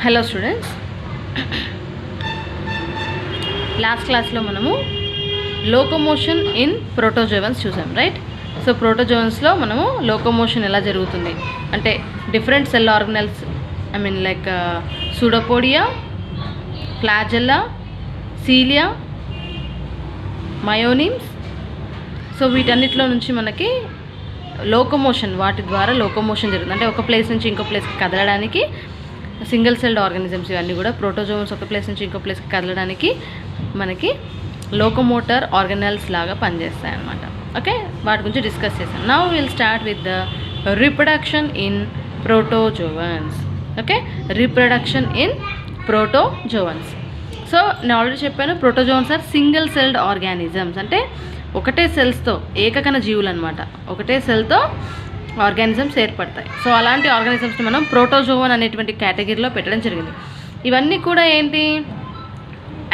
Hello students, last క్లాస్లో మనము locomotion in protozoans చూసాం, రైట్? సో ప్రోటోజోవన్స్లో మనము లోకోమోషన్ ఎలా జరుగుతుంది అంటే different cell organelles, like pseudopodia, flagella, cilia, myonemes. So వీటన్నిటిలో నుంచి మనకి లోకోమోషన్, వాటి ద్వారా లోకోమోషన్ జరుగుతుంది. అంటే ఒక ప్లేస్ నుంచి ఇంకో ప్లేస్కి కదలడానికి సింగిల్ సెల్డ్ ఆర్గానిజమ్స్ ఇవన్నీ కూడా ప్రోటోజోవన్స్ ఒక ప్లేస్ నుంచి ఇంకో ప్లేస్కి కదలడానికి మనకి లోకోమోటర్ ఆర్గనెల్స్ లాగా పనిచేస్తాయి అన్నమాట. ఓకే, వాటి గురించి డిస్కస్ చేసాం. Now will start with the reproduction in protozoans. Okay, reproduction in protozoans. So నేను ఆల్రెడీ చెప్పాను, protozoans are single celled organisms, అంటే ఒకటే సెల్స్తో, ఏకకణ జీవులు అనమాట, ఒకటే సెల్తో ఆర్గానిజమ్స్ ఏర్పడతాయి. సో అలాంటి ఆర్గానిజమ్స్ని మనం ప్రోటోజోవన్ అనేటువంటి కేటగిరీలో పెట్టడం జరిగింది. ఇవన్నీ కూడా ఏంటి,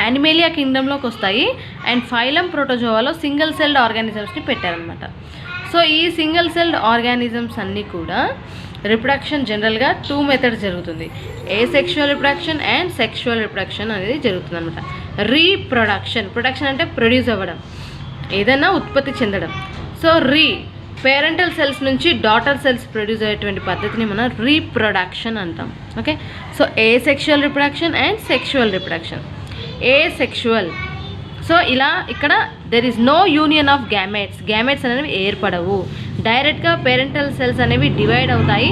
యానిమేలియా కింగ్డమ్లోకి వస్తాయి. అండ్ ఫైలం ప్రోటోజోవాలో సింగిల్ సెల్డ్ ఆర్గానిజమ్స్ని పెట్టారనమాట. సో ఈ సింగిల్ సెల్డ్ ఆర్గానిజమ్స్ అన్నీ కూడా రిప్రొడక్షన్ జనరల్గా 2 మెథడ్స్ జరుగుతుంది. Asexual reproduction and sexual reproduction అనేది జరుగుతుంది అనమాట. ప్రొడక్షన్ అంటే ప్రొడ్యూస్ అవ్వడం, ఏదైనా ఉత్పత్తి చెందడం. సో పేరెంటల్ సెల్స్ నుంచి డాటర్ సెల్స్ ప్రొడ్యూస్ అయ్యేటువంటి పద్ధతిని మనం రీప్రొడక్షన్ అంటాం. Okay, so asexual reproduction and sexual reproduction. Asexual, so ఇలా ఇక్కడ there is no union of gametes అనేవి ఏర్పడవు. డైరెక్ట్గా పేరెంటల్ సెల్స్ అనేవి డివైడ్ అవుతాయి.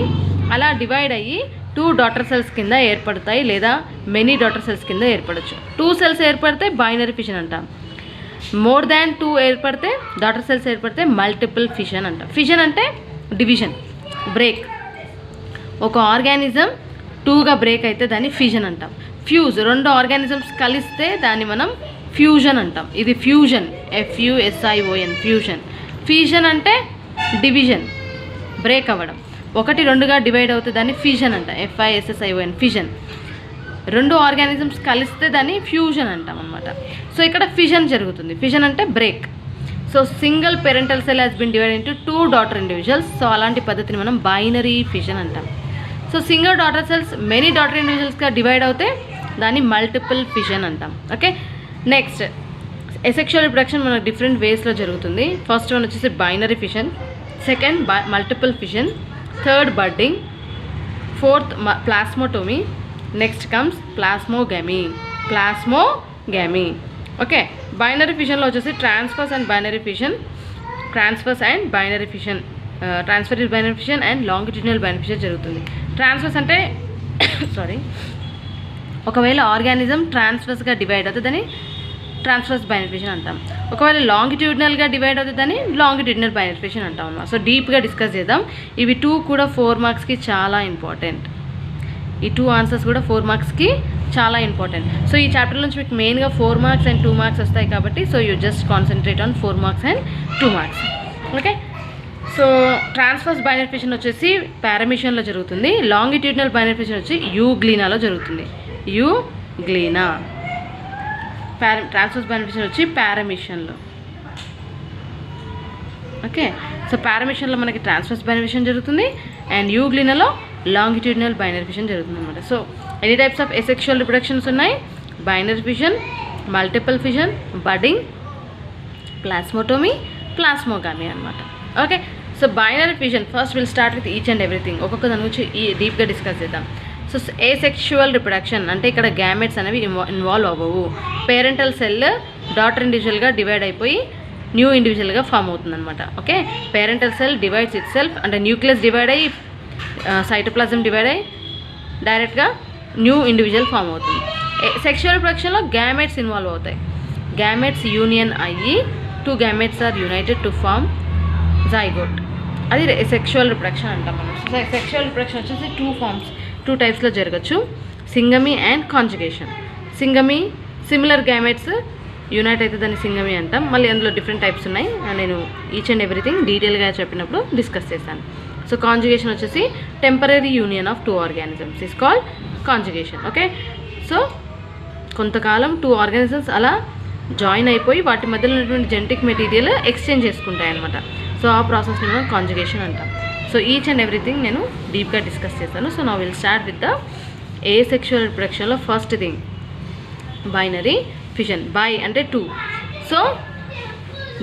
అలా డివైడ్ అయ్యి 2 డాటర్ సెల్స్ కింద ఏర్పడతాయి, లేదా మెనీ డాటర్ సెల్స్ కింద ఏర్పడవచ్చు. 2 సెల్స్ ఏర్పడితే బైనరీ ఫిషన్ అంటాం. మోర్ దాన్ 2 ఏర్పడితే, డాటర్ సెల్స్ ఏర్పడితే మల్టిపుల్ ఫిషన్ అంటాం. ఫిషన్ అంటే డివిజన్, బ్రేక్. ఒక ఆర్గానిజం 2గా బ్రేక్ అయితే దాన్ని ఫిషన్ అంటాం. ఫ్యూజ్, 2 ఆర్గానిజమ్స్ కలిస్తే దాన్ని మనం ఫ్యూజన్ అంటాం. ఇది ఫ్యూజన్, FUSION, ఫ్యూజన్. ఫీజన్ అంటే డివిజన్, బ్రేక్ అవ్వడం. 1 2గా డివైడ్ అవుతే దాన్ని ఫిషన్ అంటాం, FISSION, ఫిషన్. 2 ఆర్గానిజమ్స్ కలిస్తే దాన్ని ఫ్యూజన్ అంటాం అనమాట. సో ఇక్కడ ఫిషన్ జరుగుతుంది. ఫిషన్ అంటే break. So single parental cell has been divide into 2 daughter individuals. So అలాంటి పద్ధతిని మనం బైనరీ ఫిషన్ అంటాం. So single daughter cells many daughter ఇండివిజువల్స్గా డివైడ్ అవుతే దాన్ని మల్టిపుల్ ఫిషన్ అంటాం. ఓకే, నెక్స్ట్ ఎసెక్షువల్ రిప్రొడక్షన్ మనకు డిఫరెంట్ వేస్లో జరుగుతుంది. ఫస్ట్ వన్ వచ్చేసి binary fission, second multiple fission, third budding, fourth plasmotomy, next comes plasmogamy. Okay, binary ఫిషన్లో వచ్చేసి transverse and binary fission transverse is binary fission and longitudinal binary fission జరుగుతుంది. Transfers అంటే ఒకవేళ organism ట్రాన్స్ఫర్స్గా divide అవుతుంది దాన్ని transfers binary fission అంటాం. ఒకవేళ లాంగిట్యూడినల్గా divide అవుతుంది దాన్ని లాంగిట్యూడినల్ బైనరీ ఫిషన్ అంటాం అన్నమాట. సో డీప్గా డిస్కస్ చేద్దాం. ఇవి 2 కూడా 4 మార్క్స్కి చాలా ఇంపార్టెంట్. ఈ 2 ఆన్సర్స్ కూడా 4 మార్క్స్కి చాలా ఇంపార్టెంట్. సో ఈ చాప్టర్ నుంచి మీకు మెయిన్గా 4 మార్క్స్ అండ్ 2 మార్క్స్ వస్తాయి కాబట్టి so you just concentrate on 4 marks and 2 marks. Okay, so transfers binary fission వచ్చేసి పారామిషన్లో జరుగుతుంది. లాంగిట్యూడినల్ బైనరీ ఫిషన్ వచ్చి యూగ్లీనాలో జరుగుతుంది. యూగ్లీనా. ట్రాన్స్ఫర్స్ బైనరీ ఫిషన్ వచ్చి పారామిషన్లో. ఓకే, సో పారామిషన్లో మనకి ట్రాన్స్ఫర్స్ బైనరీ ఫిషన్ జరుగుతుంది అండ్ యూగ్లీనాలో లాంగిట్యూడినల్ బైనరీ ఫిషన్ జరుగుతుంది అనమాట. సో ఎన్ని టైప్స్ ఆఫ్ ఎసెక్షువల్ రిప్రొడక్షన్స్ ఉన్నాయి? Binary fission, multiple fission, budding, plasmotomy, plasmogamy అనమాట. Okay, so binary fission first will start with each and everything. ఒక్కొక్క దాని గురించి డీప్గా డిస్కస్ చేద్దాం. సో ఏసెక్షువల్ రిప్రొడక్షన్ అంటే ఇక్కడ గ్యామెట్స్ అనేవి ఇన్వాల్వ్ అవ్వవు. పేరెంటల్ సెల్ డాటర్ ఇండివిజువల్గా డివైడ్ అయిపోయి న్యూ ఇండివిజువల్గా ఫామ్ అవుతుంది అనమాట. Okay, parental cell divides itself, అంటే న్యూక్లియస్ డివైడ్ అయ్యి సైటోప్లాజం డివైడ్ అయ్యి డైరెక్ట్గా న్యూ ఇండివిజువల్ ఫామ్ అవుతుంది. సెక్షువల్ రిప్రొడక్షన్లో గ్యామెట్స్ ఇన్వాల్వ్ అవుతాయి. గ్యామెట్స్ యూనియన్ అయ్యి 2 gametes are united to form zygote. అది సెక్షువల్ రిప్రొడక్షన్ అంటాం మనం. సెక్షువల్ రిప్రొడక్షన్ వచ్చేసి 2 టైప్స్లో జరగచ్చు, syngamy and conjugation. Syngamy similar gametes unite అయితే దాన్ని సింగమీ అంటాం. మళ్ళీ అందులో డిఫరెంట్ టైప్స్ ఉన్నాయి, నేను ఈచ్ అండ్ ఎవ్రీథింగ్ డీటెయిల్గా చెప్పినప్పుడు డిస్కస్ చేశాను. సో కాంజుగేషన్ వచ్చేసి temporary union of 2 organisms is called conjugation. Okay, so కొంతకాలం 2 ఆర్గానిజమ్స్ అలా జాయిన్ అయిపోయి వాటి మధ్యలో ఉన్నటువంటి జెనెటిక్ మెటీరియల్ ఎక్స్చేంజ్ చేసుకుంటాయి అనమాట. సో ఆ ప్రాసెస్ని మనం కాంజుగేషన్ అంటాం. సో ఈచ్ అండ్ ఎవ్రీథింగ్ నేను డీప్గా డిస్కస్ చేస్తాను. So now will start with the asexual రిప్రొడక్షన్లో first thing binary fission. Bi అంటే 2. So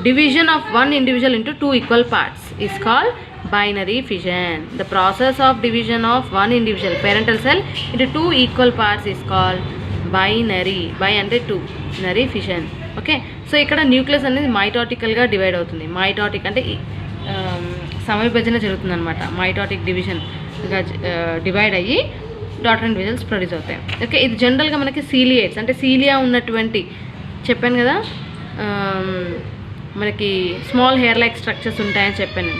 division of one individual into 2 equal parts is called binary fission. The process of division of one individual parental cell into 2 equal parts is called binary. Bi అంటే 2 binary fission. Okay, so ఇక్కడ nucleus అనేది మైటాటికల్గా divide అవుతుంది. Mitotic అంటే సమవిభజన జరుగుతుంది అనమాట. Mitotic డివిజన్గా divide అయ్యి daughter individuals produce అవుతాయి. Okay, ఇది జనరల్గా మనకి సీలియేట్స్ అంటే సీలియా ఉన్నటువంటి చెప్పాను కదా, మనకి స్మాల్ హెయిర్ లైక్ స్ట్రక్చర్స్ ఉంటాయని చెప్పాను.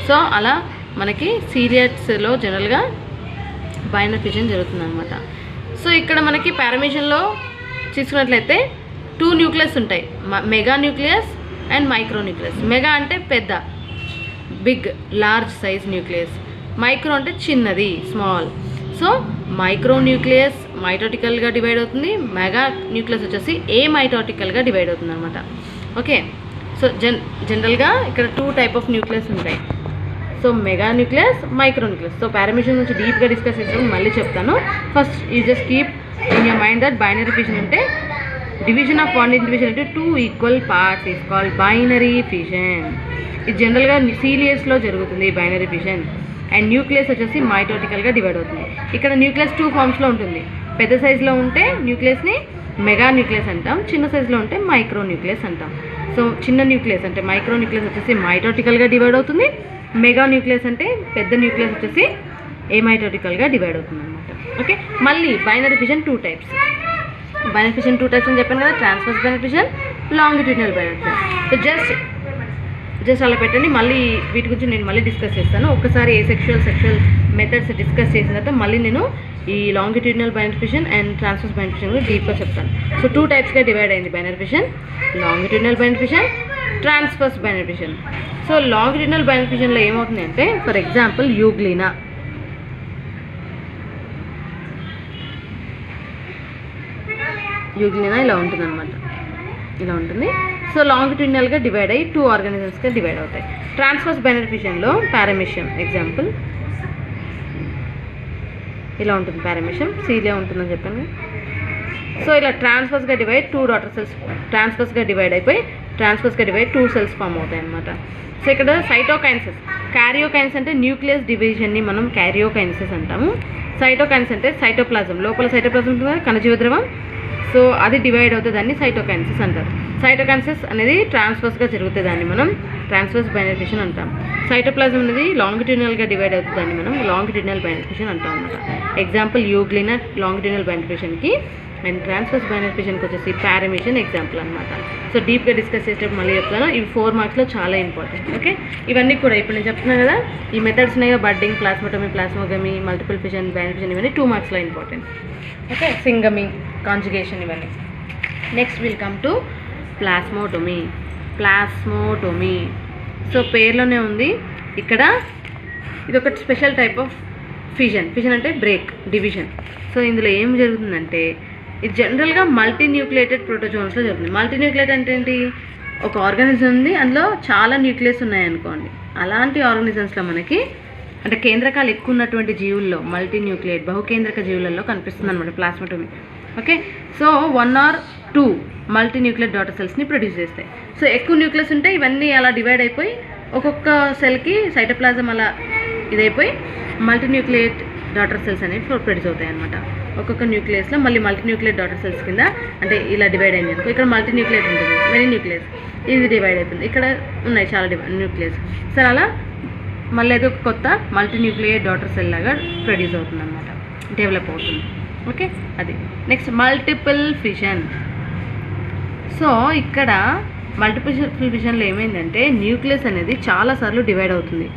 సో అలా మనకి సీలియేట్స్లో జనరల్గా బైనరీ ఫిషన్ జరుగుతుంది అనమాట. సో ఇక్కడ మనకి పారామీషన్లో తీసుకున్నట్లయితే 2 న్యూక్లియస్ ఉంటాయి, mega nucleus and micro nucleus. Mega అంటే పెద్ద, big large size nucleus. Micro అంటే చిన్నది, స్మాల్. సో మైక్రో న్యూక్లియస్ మైటాటికల్గా డివైడ్ అవుతుంది, మెగా న్యూక్లియస్ వచ్చేసి ఏ మైటాటికల్గా డివైడ్ అవుతుంది అనమాట. ఓకే, సో జనరల్గా ఇక్కడ 2 టైప్ ఆఫ్ న్యూక్లియస్ ఉంటాయి. So mega nucleus, micro nucleus. So paramecium గురించి డీప్గా డిస్కస్ చేస్తాను, మళ్ళీ చెప్తాను. First you just keep in your mind that binary fission అంటే డివిజన్ ఆఫ్ వన్ ఇండివిజువల్ అంటే 2 equal parts is called binary fission. ఇది జనరల్గా సీలియస్లో జరుగుతుంది బైనరీ ఫిషన్. అండ్ న్యూక్లియస్ వచ్చేసి మైటోటికల్గా డివైడ్ అవుతుంది. ఇక్కడ న్యూక్లియస్ 2 ఫామ్స్లో ఉంటుంది. పెద్ద సైజులో ఉంటే న్యూక్లియస్ని మెగా న్యూక్లియస్ అంటాం, చిన్న సైజులో ఉంటే మైక్రో న్యూక్లియస్ అంటాం. సో చిన్న న్యూక్లియస్ అంటే మైక్రో న్యూక్లియస్ వచ్చేసి మైటోటికల్గా డివైడ్ అవుతుంది. మెగా న్యూక్లియస్ అంటే పెద్ద న్యూక్లియస్ వచ్చేసి ఏమైటోటికల్గా డివైడ్ అవుతుంది అనమాట. ఓకే, మళ్ళీ binary fission 2 types. Binary fission 2 types అని చెప్పాను కదా, transverse binary fission, longitudinal binary fission. So just అలా పెట్టండి. మళ్ళీ వీటి గురించి నేను మళ్ళీ డిస్కస్ చేస్తాను. ఒక్కసారి సెక్షువల్ మెథడ్స్ డిస్కస్ చేసిన తర్వాత మళ్ళీ నేను ఈ longitudinal binary fission and transverse binary fission కూడా డీప్గా చెప్తాను. సో 2 టైప్స్గా డివైడ్ అయింది binary fission, longitudinal binary fission, transverse binary fission. So longitudinal binary ఫిషన్లో ఏమవుతుంది అంటే, ఫర్ ఎగ్జాంపుల్ యూగ్లీనా ఇలా ఉంటుంది అనమాట, ఇలా ఉంటుంది. సో లాంగిట్యూడినల్గా డివైడ్ అయ్యి 2 ఆర్గానిజమ్స్గా డివైడ్ అవుతాయి. ట్రాన్స్వర్స్ బైనరీ ఫిషన్లో పారామీషియం ఎగ్జాంపుల్ ఇలా ఉంటుంది. పారామీషియం సీలియా ఉంటుందని చెప్పాను. సో ఇలా ట్రాన్స్వర్స్గా డివైడ్ 2 డాటర్ సెల్స్ ట్రాన్స్వర్స్గా డివైడ్ అయిపోయి ట్రాన్స్వర్స్గా డివైడ్ 2 సెల్స్ ఫామ్ అవుతాయి అన్నమాట. సో ఇక్కడ సైటోకైన్సిస్, క్యారియోకైన్స్ అంటే న్యూక్లియస్ డివిజన్ని మనం క్యారియోకైన్సిస్ అంటాము. సైటోకైన్స్ అంటే సైటోప్లాజం, లోపల సైటోప్లాజం ఉంటుంది కదా, కణజీవ ద్రవం. సో అది డివైడ్ అవుతుంది, దాన్ని సైటోకైన్సిస్ అంటారు. సైటోకైన్సిస్ అనేది ట్రాన్స్వర్స్గా జరుగుతుంది, దాన్ని మనం ట్రాన్స్వర్స్ బైనరీ ఫిషన్ అంటాం. సైటోప్లాజం అనేది లాంగిట్యూడినల్గా డివైడ్ అవుతుంది, దాన్ని మనం లాంగిట్యూడినల్ బైనరీ ఫిషన్ అంటాం అనమాట. ఎగ్జాంపుల్ యూగ్లీనా లాంగిట్యూడినల్ బైనరీ ఫిషన్కి, అండ్ ట్రాన్స్వర్స్ బైనరీ ఫిషన్కి వచ్చేసి పారామీషన్ ఎగ్జాంపుల్ అనమాట. సో డీప్గా డిస్కస్ చేసేటప్పుడు మళ్ళీ చెప్తాను. ఇవి 4 మార్క్స్లో చాలా ఇంపార్టెంట్. ఓకే, ఇవన్నీ కూడా ఇప్పుడు నేను చెప్తున్నాను కదా, ఈ మెథడ్స్ ఉన్నాయి, budding, plasmotomy, plasmogamy, multiple fission, binary fission, ఇవన్నీ 2 మార్క్స్లో ఇంపార్టెంట్. ఓకే, సింగమీ, కాంజుగేషన్, ఇవన్నీ. Next will come to plasmotomy. So పేర్లోనే ఉంది, ఇక్కడ ఇది ఒక స్పెషల్ టైప్ ఆఫ్ ఫిషన్ అంటే బ్రేక్, డివిజన్. సో ఇందులో ఏం జరుగుతుందంటే, ఇది జనరల్గా మల్టీ న్యూక్లియేటెడ్ ప్రోటోజోన్స్లో జరుగుతుంది. మల్టీ న్యూక్లియేట్ అంటే ఏంటి, ఒక ఆర్గానిజం ఉంది, అందులో చాలా న్యూక్లియస్ ఉన్నాయనుకోండి, అలాంటి ఆర్గానిజమ్స్లో మనకి అంటే కేంద్రకాలు ఎక్కువ ఉన్నటువంటి జీవుల్లో మల్టీ న్యూక్లియేట్ బహుకేంద్రక జీవులలో కనిపిస్తుంది అనమాట plasmotomy. Okay, so 1 or 2 multi nuclear daughter సెల్స్ని ప్రొడ్యూస్ చేస్తాయి. సో ఎక్కువ న్యూక్లియస్ ఉంటే ఇవన్నీ అలా డివైడ్ అయిపోయి ఒక్కొక్క సెల్కి సైటోప్లాజం అలా ఇదైపోయి మల్టీ న్యూక్లియేట్ డాటర్ సెల్స్ అనేవి ప్రొడ్యూస్ అవుతాయి అనమాట. ఒక్కొక్క న్యూక్లియస్లో మళ్ళీ మల్టీ న్యూక్లియేట్ డాటర్ సెల్స్ కింద, అంటే ఇలా డివైడ్ అయింది అనుకో, ఇక్కడ మల్టీ న్యూక్లియేట్ ఉంటుంది, మెనీ న్యూక్లియస్, ఇది డివైడ్ అయిపోయింది, ఇక్కడ ఉన్నాయి చాలా న్యూక్లియస్. సరే అలా మళ్ళీ అది ఒక కొత్త మల్టీ న్యూక్లియేట్ డాటర్ సెల్ లాగా ప్రొడ్యూస్ అవుతుంది అనమాట, డెవలప్ అవుతుంది. ఓకే, అది నెక్స్ట్ మల్టిపుల్ ఫిషన్. సో ఇక్కడ మల్టిపుల్ ఫిషన్లో ఏమైందంటే, న్యూక్లియస్ అనేది చాలాసార్లు డివైడ్ అవుతుంది.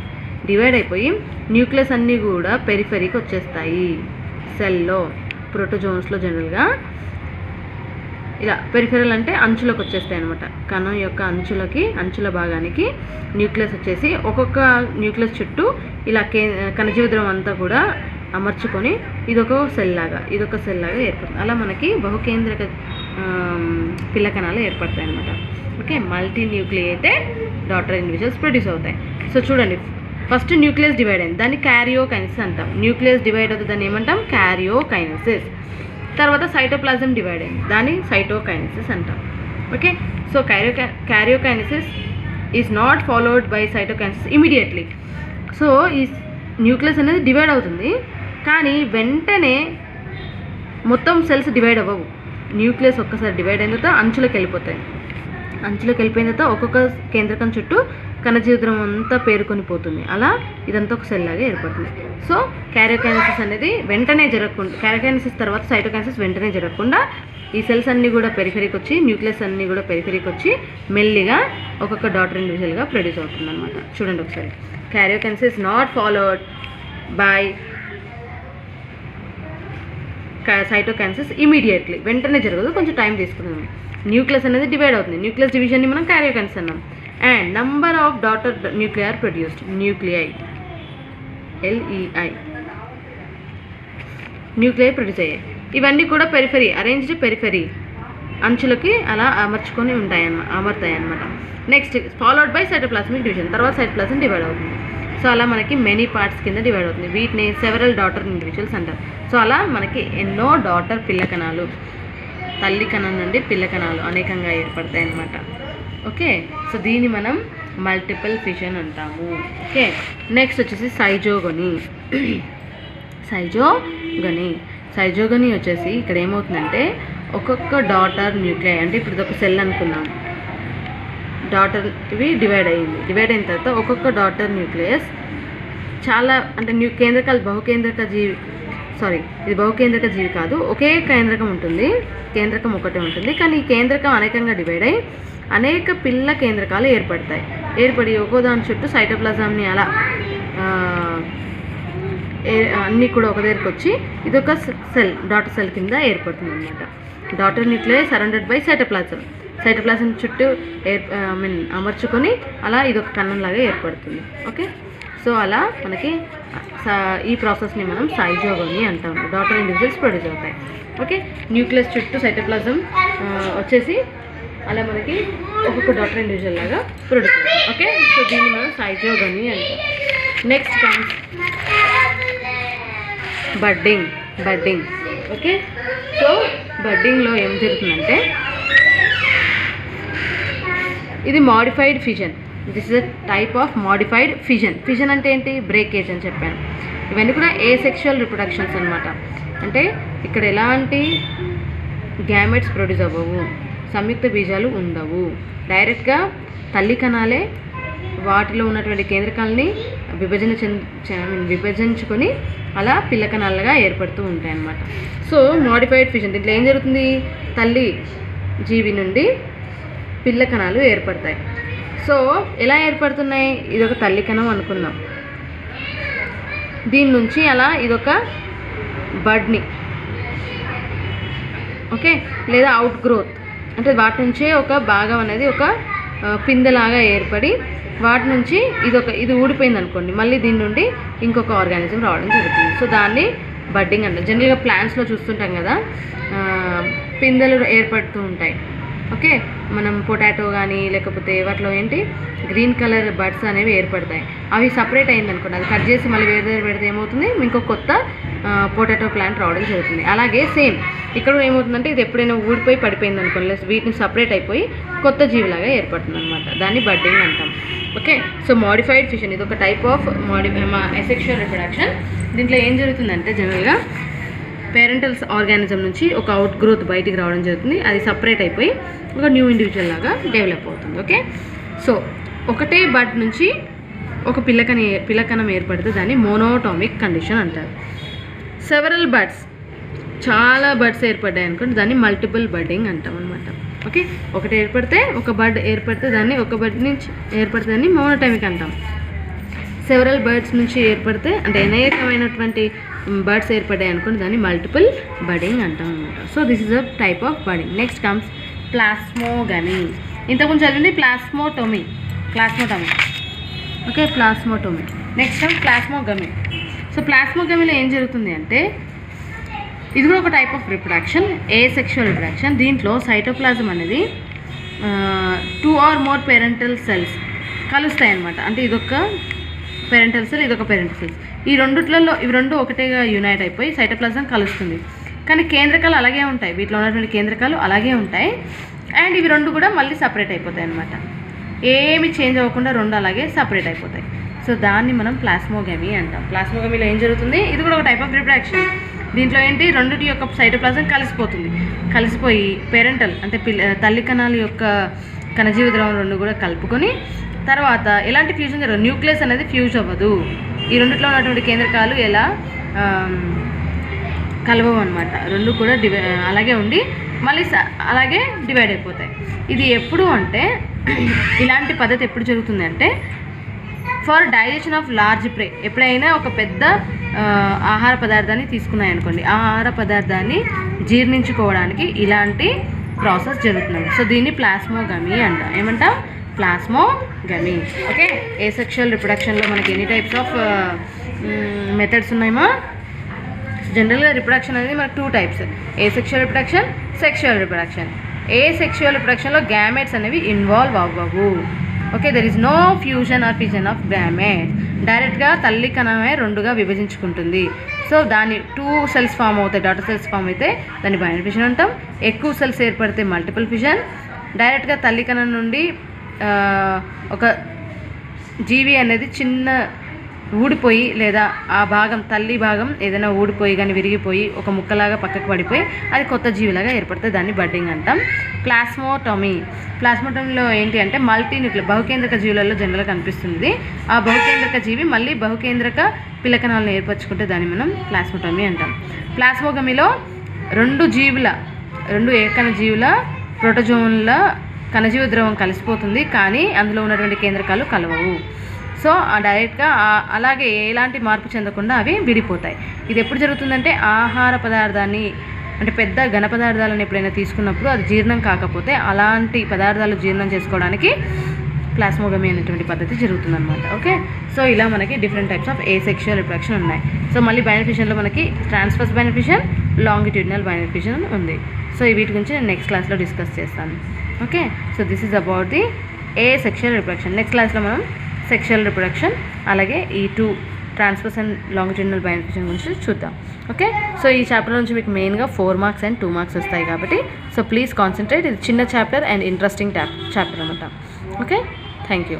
డివైడ్ అయిపోయి న్యూక్లియస్ అన్నీ కూడా పెరిఫెరీకి వచ్చేస్తాయి. సెల్లో ప్రోటోజోన్స్లో జనరల్గా ఇలా పెరిఫెరల్ అంటే అంచులకు వచ్చేస్తాయి అనమాట. కణం యొక్క అంచుల భాగానికి న్యూక్లియస్ వచ్చేసి ఒక్కొక్క న్యూక్లియస్ చుట్టూ ఇలా కణజీవ ద్రవం అంతా కూడా అమర్చుకొని ఇదొక సెల్ లాగా ఏర్పడుతుంది. అలా మనకి బహుకేంద్రక పిల్ల కణాలు ఏర్పడతాయి అనమాట. Okay, multi nucleated daughter individuals produce అవుతాయి. సో చూడండి, ఫస్ట్ న్యూక్లియస్ డివైడ్ అయింది, దాన్ని క్యారియోకైనసిస్ అంటాం. న్యూక్లియస్ డివైడ్ అవుతుంది, దాన్ని ఏమంటాం? క్యారియోకైనసిస్. తర్వాత సైటోప్లాజం డివైడ్ అయింది, దాన్ని సైటోకైనసిస్ అంటాం. Okay, so karyokinesis is not followed by cytokinesis immediately. So ఈ న్యూక్లియస్ అనేది డివైడ్ అవుతుంది, కానీ వెంటనే మొత్తం సెల్స్ డివైడ్ అవ్వవు. న్యూక్లియస్ ఒక్కసారి డివైడ్ అయిన తర్వాత అంచులకు వెళ్ళిపోతాయి. అంచులకు వెళ్ళిపోయిన తర్వాత ఒక్కొక్క కేంద్రకం చుట్టూ కణజీవితం అంతా పేరుకొని పోతుంది. అలా ఇదంతా ఒక సెల్ లాగా ఏర్పడుతుంది. సో క్యారియోకైనసిస్ అనేది వెంటనే జరగకుండా, క్యారియోకైనసిస్ తర్వాత సైటోకైనసిస్ వెంటనే జరగకుండా ఈ సెల్స్ అన్నీ కూడా పెరిఫెరీకి వచ్చి, న్యూక్లియస్ అన్నీ కూడా పెరిఫెరీకి వచ్చి మెల్లిగా ఒక్కొక్క డాటర్ ఇండివిజువల్గా ప్రొడ్యూస్ అవుతుంది అనమాట. చూడండి ఒకసారి, karyokinesis not followed by cytokinesis immediately, వెంటనే జరగదు, కొంచెం టైం తీసుకుంటుంది. న్యూక్లియస్ అనేది డివైడ్ అవుతుంది, న్యూక్లియస్ డివిజన్ని మనం క్యారియోకైనసిస్ అన్నాం. And number of daughter nuclear produced, nuclei, LEI, nuclei produce అయ్యాయి. ఇవన్నీ కూడా పెరిఫెరీ, అరేంజ్డ్ పెరిఫెరీ, అంచులకి అలా అమర్చుకొని అమర్తాయి అన్నమాట. Next followed by cytoplasmic division, తర్వాత సైటోప్లాజం డివైడ్ అవుతుంది. సో అలా మనకి మెనీ పార్ట్స్ కింద డివైడ్ అవుతుంది. వీటిని సెవరల్ డాటర్ ఇండివిజువల్స్ అంటారు. సో అలా మనకి ఎన్నో డాటర్ పిల్ల కణాలు, తల్లి కణం నుండి పిల్ల కణాలు అనేకంగా ఏర్పడతాయి అన్నమాట. ఓకే, సో దీన్ని మనం మల్టిపుల్ ఫిషన్ అంటాము. ఓకే, నెక్స్ట్ వచ్చేసి సైజోగని. సైజోగని వచ్చేసి ఇక్కడ ఏమవుతుందంటే ఒక్కొక్క డాటర్ న్యూక్లియై, అంటే ఇప్పుడు ఇది ఒక సెల్ అనుకున్నాం, డాటర్ ఇవి డివైడ్ అయిన తర్వాత ఒక్కొక్క డాటర్ న్యూక్లియస్ చాలా, అంటే కేంద్రకాలు బహుకేంద్రక జీవి, ఇది బహుకేంద్రక జీవి కాదు, ఒకే కేంద్రకం ఉంటుంది, కేంద్రకం ఒకటే ఉంటుంది, కానీ ఈ కేంద్రకం అనేకంగా డివైడ్ అయ్యి అనేక పిల్ల కేంద్రకాలు ఏర్పడి ఒక్కో దాని చుట్టూ సైటోప్లాజంని అలా అన్నీ కూడా ఒక దగ్గరికి వచ్చి ఇదొక సెల్, డాటర్ సెల్ కింద ఏర్పడుతుంది అనమాట. Daughter nuclei surrounded by cytoplasm చుట్టూ అమర్చుకొని అలా ఇదొక కణంలాగా ఏర్పడుతుంది. ఓకే, సో అలా మనకి ఈ ప్రాసెస్ని మనం సైజోగని అంటాము. డాటర్ ఇండివిజువల్స్ ప్రొడ్యూస్ అవుతాయి. ఓకే, న్యూక్లియస్ చుట్టూ సైటోప్లాజం వచ్చేసి అలా మనకి ఒక్కొక్క డాటర్ ఇండివిజువల్ లాగా ప్రొడ్యూస్ అవుతాయి. ఓకే, సో దీన్ని మనం సైజోగని అంటాం. Next comes budding. Okay, so బడ్డింగ్లో ఏం జరుగుతుందంటే ఇది modified fission. This is a type of modified fission. Fission అంటే ఏంటి? బ్రేకేజ్ అని చెప్పాను. ఇవన్నీ కూడా ఏసెక్షువల్ రిప్రొడక్షన్స్ అనమాట. అంటే ఇక్కడ ఎలాంటి గ్యామెట్స్ ప్రొడ్యూస్ అవ్వవు, సంయుక్త బీజాలు ఉండవు. డైరెక్ట్గా తల్లి కణాలే వాటిలో ఉన్నటువంటి కేంద్రకాలని విభజించుకొని అలా పిల్ల కణాలుగా ఏర్పడుతూ ఉంటాయి అన్నమాట. సో మాడిఫైడ్ ఫిజన్, దీంట్లో ఏం జరుగుతుంది? తల్లి జీవి నుండి పిల్ల కణాలు ఏర్పడతాయి. సో ఎలా ఏర్పడుతున్నాయి? ఇదొక తల్లి కణం అనుకుందాం, దీని నుంచి అలా ఇదొక బడ్ని, ఓకే, లేదా అవుట్ గ్రోత్, అంటే వాటి నుంచే ఒక భాగం అనేది ఒక పిందెలాగా ఏర్పడి వాటి నుంచి ఇది ఊడిపోయింది అనుకోండి, మళ్ళీ దీని నుండి ఇంకొక ఆర్గానిజం రావడం జరుగుతుంది. సో దాన్ని బడ్డింగ్ అంటారు. జనరల్గా ప్లాంట్స్లో చూస్తుంటాం కదా, పిందెలు ఏర్పడుతూ ఉంటాయి. ఓకే, మనం పొటాటో కానీ లేకపోతే వాటిలో ఏంటి గ్రీన్ కలర్ బడ్స్ అనేవి ఏర్పడతాయి. అవి సపరేట్ అయింది అనుకోండి, అది కట్ చేసి మళ్ళీ వేరే దగ్గర పెడితే ఏమవుతుంది? ఇంకో కొత్త పొటాటో ప్లాంట్ రావడం జరుగుతుంది. అలాగే సేమ్ ఇక్కడ ఏమవుతుందంటే ఇది ఎప్పుడైనా ఊడిపోయి పడిపోయింది అనుకోండి, లేదా వీటిని సపరేట్ అయిపోయి కొత్త జీవిలాగా ఏర్పడుతుంది అనమాట. దాన్ని బడ్డింగ్ అంటాం. ఓకే, సో మాడిఫైడ్ ఫిషన్ ఇది ఒక టైప్ ఆఫ్ అసెక్షువల్ రిప్రొడక్షన్. దీంట్లో ఏం జరుగుతుందంటే జనరల్గా పేరెంటల్ ఆర్గానిజం నుంచి ఒక అవుట్ గ్రోత్ బయటికి రావడం జరుగుతుంది, అది సపరేట్ అయిపోయి ఒక న్యూ ఇండివిజువల్ లాగా డెవలప్ అవుతుంది. ఓకే, సో ఒకటే బడ్ నుంచి ఒక పిల్లకణం ఏర్పడితే దాన్ని మోనోటామిక్ కండిషన్ అంటారు. సెవరల్ బడ్స్, చాలా బడ్స్ ఏర్పడ్డాయి అనుకోండి, దాన్ని మల్టిపుల్ బడ్డింగ్ అంటాం అనమాట. ఓకే, ఒకటి ఏర్పడితే ఒక బడ్ ఏర్పడితే దాన్ని ఒక బడ్ నుంచి ఏర్పడితే దాన్ని మోనోటామిక్ అంటాం. సెవరల్ బర్డ్స్ నుంచి ఏర్పడితే అంటే అనేకమైనటువంటి బర్డ్స్ ఏర్పడ్డాయి అనుకోండి, దాన్ని మల్టిపుల్ బడ్డింగ్ అంటాం అనమాట. So this is a type of budding. Next comes plasmogamy. ఇంతకుముందు చదివింది plasmotomy. Okay, plasmotomy. Next time plasmogamy. So ప్లాస్మోగమీలో ఏం జరుగుతుంది అంటే ఇది కూడా ఒక type of reproduction, asexual reproduction. దీంట్లో సైటోప్లాజం అనేది 2 or more పేరెంటల్ సెల్స్ కలుస్తాయి అన్నమాట. అంటే ఇదొక పేరెంటల్ సెల్, ఇదొక పేరెంటల్ సెల్స్. ఈ రెండిట్లలో ఇవి రెండు ఒకటేగా యునైట్ అయిపోయి సైటోప్లాజం కలుస్తుంది. కానీ కేంద్రకాలు అలాగే ఉంటాయి, వీటిలో ఉన్నటువంటి కేంద్రకాలు అలాగే ఉంటాయి. అండ్ ఇవి రెండు కూడా మళ్ళీ సపరేట్ అయిపోతాయి అన్నమాట. ఏమి చేంజ్ అవ్వకుండా రెండు అలాగే సపరేట్ అయిపోతాయి. సో దాన్ని మనం ప్లాస్మోగమీ అంటాం. ప్లాస్మోగమీలో ఏం జరుగుతుంది, ఇది కూడా ఒక టైప్ ఆఫ్ రిప్రొడక్షన్. దీంట్లో ఏంటి, రెండుటి యొక్క సైటోప్లాజం కలిసిపోయి పేరెంటల్ అంటే తల్లి కణాల యొక్క కణజీవ ద్రవం రెండు కూడా కలుపుకొని తర్వాత ఎలాంటి ఫ్యూజన్ జరగదు, న్యూక్లియస్ అనేది ఫ్యూజ్ అవ్వదు. ఈ రెండిట్లో ఉన్నటువంటి కేంద్రకాలు ఎలా కలవవు అనమాట, రెండు కూడా అలాగే ఉండి మళ్ళీ అలాగే డివైడ్ అయిపోతాయి. ఇది ఎప్పుడు అంటే ఇలాంటి పద్ధతి ఎప్పుడు జరుగుతుంది అంటే ఫర్ డైజెషన్ ఆఫ్ లార్జ్ ప్రే. ఎప్పుడైనా ఒక పెద్ద ఆహార పదార్థాన్ని తీసుకున్నాయి అనుకోండి, ఆ ఆహార పదార్థాన్ని జీర్ణించుకోవడానికి ఇలాంటి ప్రాసెస్ జరుగుతుంది. సో దీన్ని ప్లాస్మోగమీ అంటాం. ఏమంటాం, ప్లాస్మోగమీ. ఓకే, ఏసెక్షువల్ రిప్రొడక్షన్లో మనకి ఎన్ని టైప్స్ ఆఫ్ మెథడ్స్ ఉన్నాయమో. జనరల్గా రిప్రొడక్షన్ అనేది మనకు 2 types, asexual reproduction, sexual reproduction. Asexual రిప్రొడక్షన్లో గ్యామెట్స్ అనేవి ఇన్వాల్వ్ అవ్వవు. Okay, there is no fusion or fission of gametes. డైరెక్ట్గా తల్లి కణమే రెండుగా విభజించుకుంటుంది. సో దాన్ని 2 సెల్స్ ఫామ్ అవుతాయి, డాటర్ సెల్స్ ఫామ్ అయితే దాన్ని బైనరీ ఫిజన్ అంటాం. ఎక్కువ సెల్స్ ఏర్పడితే మల్టిపుల్ ఫిజన్. డైరెక్ట్గా తల్లి కణం నుండి ఒక జీవి అనేది చిన్న ఊడిపోయి లేదా ఆ భాగం తల్లి భాగం ఏదైనా ఊడిపోయి కానీ విరిగిపోయి ఒక ముక్కలాగా పక్కకు పడిపోయి అది కొత్త జీవిలాగా ఏర్పడితే దాన్ని బడ్డింగ్ అంటాం. ప్లాస్మోటమీలో ఏంటి అంటే మల్టీన్యూక్లియర్ బహుకేంద్రక జీవులలో జనరల్గా కనిపిస్తుంది. ఆ బహుకేంద్రక జీవి మళ్ళీ బహుకేంద్రక పిల్లకణాలను ఏర్పరచుకుంటే దాన్ని మనం ప్లాస్మోటమీ అంటాం. ప్లాస్మోగమీలో రెండు ఏకణ జీవుల ప్రోటోజోన్ల కణజీవ ద్రవం కలిసిపోతుంది, కానీ అందులో ఉన్నటువంటి కేంద్రకాలు కలవవు. సో డైరెక్ట్గా అలాగే ఎలాంటి మార్పు చెందకుండా అవి విడిపోతాయి. ఇది ఎప్పుడు జరుగుతుందంటే ఆహార పదార్థాన్ని అంటే పెద్ద ఘన పదార్థాలను ఎప్పుడైనా తీసుకున్నప్పుడు అది జీర్ణం కాకపోతే అలాంటి పదార్థాలు జీర్ణం చేసుకోవడానికి ప్లాస్మోగమీ అనేటువంటి పద్ధతి జరుగుతుందన్నమాట. ఓకే, సో ఇలా మనకి different types of asexual reproduction ఉన్నాయి. సో మళ్ళీ బైనరీ ఫిజన్లో మనకి transverse binary fission, longitudinal binary fission ఉంది. సో వీటి గురించి నేను నెక్స్ట్ క్లాస్లో డిస్కస్ చేస్తాను. Okay, so this is about the asexual reproduction. Next క్లాస్లో మనం సెక్షువల్ రిప్రొడక్షన్ అలాగే ఈ 2 transverse and longitudinal binary fission గురించి చూద్దాం. ఓకే, సో ఈ చాప్టర్ నుంచి మీకు మెయిన్గా 4 మార్క్స్ అండ్ 2 మార్క్స్ వస్తాయి కాబట్టి సో ప్లీజ్ కాన్సన్ట్రేట్. ఇది చిన్న చాప్టర్ అండ్ ఇంట్రెస్టింగ్ చాప్టర్ అనమాట. Okay, thank you.